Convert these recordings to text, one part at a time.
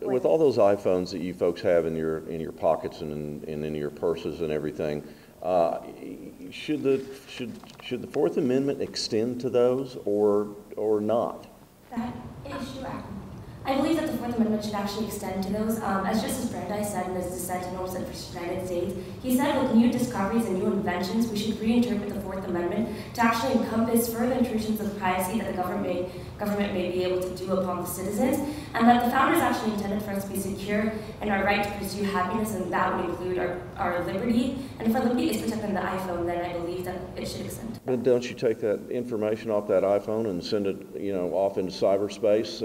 with all those iPhones that you folks have in your pockets and in your purses and everything, should the Fourth Amendment extend to those or not? That issue, I believe that the Fourth Amendment should actually extend to those. As Justice Brandeis said in his dissent in Olmstead v. United States, he said with new discoveries and new inventions, we should reinterpret the Fourth Amendment to actually encompass further intrusions of privacy that the government may be able to do upon the citizens, and that the founders actually intended for us to be secure and our right to pursue happiness, and that would include our liberty. And if our liberty is protected in the iPhone, then I believe that it should extend. But don't you take that information off that iPhone and send it, off into cyberspace?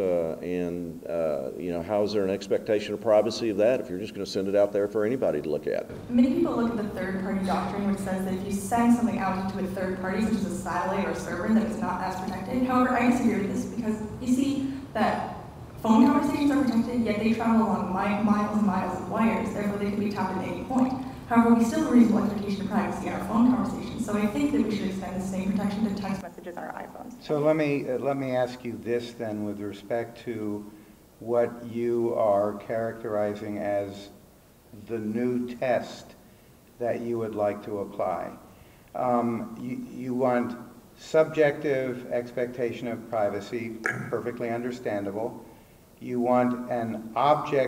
How is there an expectation of privacy of that if you're just going to send it out there for anybody to look at? Many people look at the third-party doctrine, which says that if you send something out into a third party, such as a satellite or a server, that it's not as protected. However, I disagree with this because you see that phone conversations are protected, yet they travel along miles and miles of wires, therefore they can be tapped at any point. However, we still have a reasonable expectation of privacy in our phone conversations, so I think that we should extend the same protection to text messages on our iPhones. So let me ask you this then, with respect to what you are characterizing as the new test that you would like to apply. You want subjective expectation of privacy, perfectly understandable. You want an objectively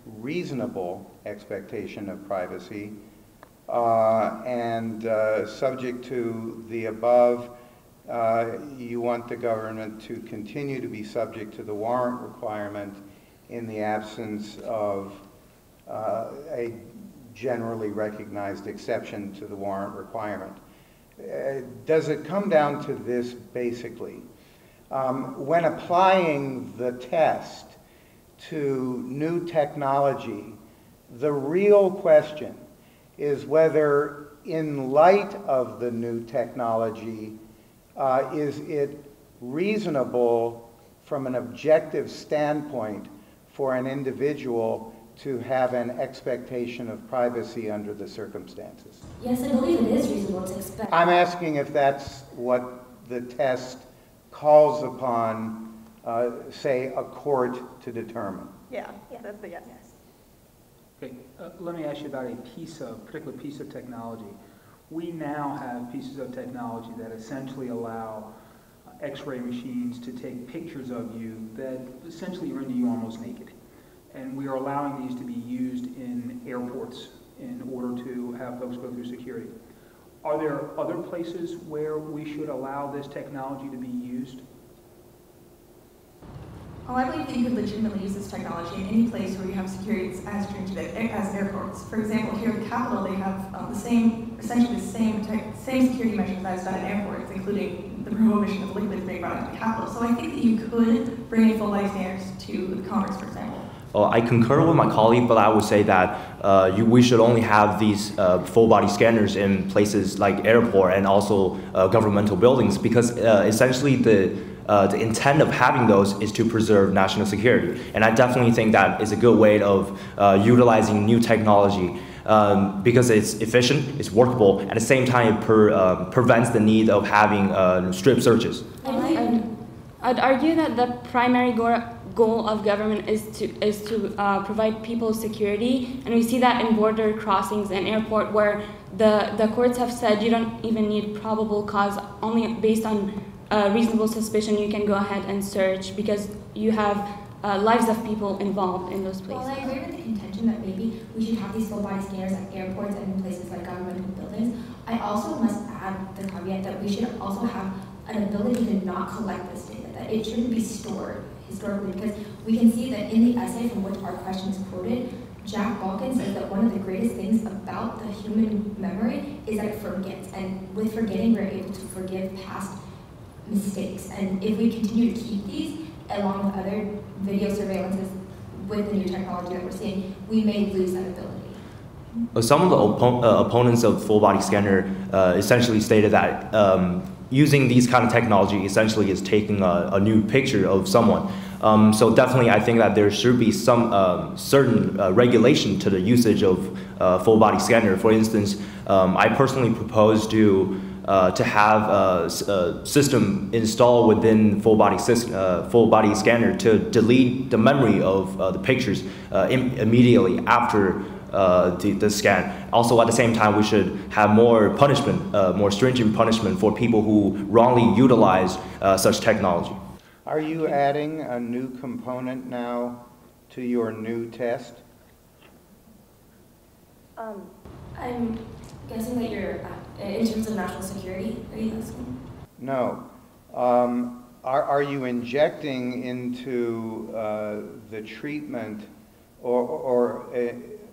reasonable expectation of privacy, and subject to the above, you want the government to continue to be subject to the warrant requirement in the absence of a generally recognized exception to the warrant requirement. Does it come down to this basically? When applying the test to new technology, the real question is whether, in light of the new technology, is it reasonable from an objective standpoint for an individual to have an expectation of privacy under the circumstances? Yes, I believe it is reasonable to expect. I'm asking if that's what the test calls upon, say, a court to determine. Yeah, that's the yes. Okay, let me ask you about a particular piece of technology. We now have pieces of technology that essentially allow X-ray machines to take pictures of you that essentially render you almost naked. And we are allowing these to be used in airports in order to have folks go through security. Are there other places where we should allow this technology to be used? Well, I believe that you could legitimately use this technology in any place where you have security as stringent as airports. For example, here at the Capitol, they have essentially the same security measures as done in airports, including the prohibition of liquids being brought into the Capitol. So I think that you could bring in full-body standards to Congress, for example. I concur with my colleague, but I would say that we should only have these full-body scanners in places like airport and also governmental buildings, because essentially the intent of having those is to preserve national security. And I definitely think that is a good way of utilizing new technology because it's efficient, it's workable, at the same time it prevents the need of having strip searches. I'd argue that the primary goal of government is to provide people security, and we see that in border crossings and airport, where the courts have said you don't even need probable cause. Only based on reasonable suspicion you can go ahead and search, because you have lives of people involved in those places. Well, I agree with the contention that maybe we should have these full-body scanners at airports and in places like governmental buildings. I also must add the caveat that we should also have an ability to not collect this data, that it shouldn't be stored historically, because we can see that in the essay from which our question is quoted, Jack Balkin says that one of the greatest things about the human memory is that it forgets, and with forgetting we're able to forgive past mistakes. And if we continue to keep these, along with other video surveillances with the new technology that we're seeing, we may lose that ability. Some of the opponents of full-body scanner essentially stated that using these kind of technology essentially is taking a new picture of someone. So definitely I think that there should be some certain regulation to the usage of full-body scanner. For instance, I personally propose to to have a system installed within full body scanner to delete the memory of the pictures immediately after the scan. Also, at the same time, we should have more punishment, more stringent punishment for people who wrongly utilize such technology. Are you adding a new component now to your new test? I'm guessing that you're, in terms of national security, are you asking? No. Are you injecting into the treatment or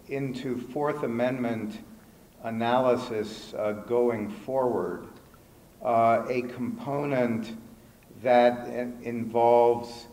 into Fourth Amendment analysis going forward a component that involves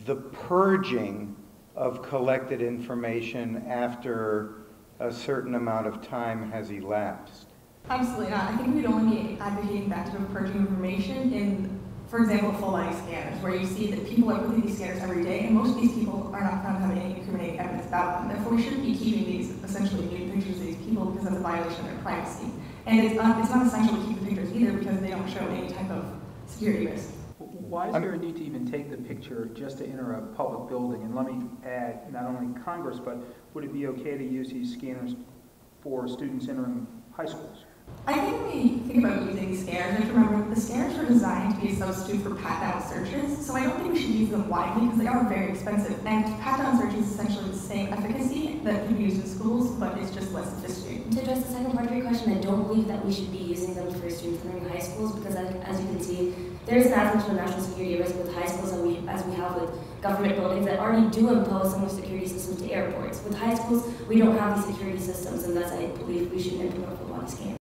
the purging of collected information after a certain amount of time has elapsed? Absolutely not. I think we'd only be advocating that type of purging information in, for example, full body scanners, where you see that people are putting these scanners every day, and most of these people are not found to have any incriminating evidence about them. Therefore, we shouldn't be keeping these essentially nude pictures of these people because that's a violation of their privacy. And it's not essential to keep the pictures either because they don't show any type of security risk. Why is there a need to even take the picture just to enter a public building? And let me add, not only Congress, but would it be okay to use these scanners for students entering high schools? I think when we think about using these scanners, we have to remember the scanners were designed to be a substitute for pat-down searches, so I don't think we should use them widely because they are very expensive. And pat-down search is essentially the same efficacy that can be used in schools, but it's just less sophisticated. To address the second part of your question, I don't believe that we should be using them for students entering high schools because, as you can see, there is an aspect of national security risk with high schools, and as we have with government buildings that already do impose similar security systems to airports. With high schools, we don't have these security systems, and thus I believe we should implement full body scanners.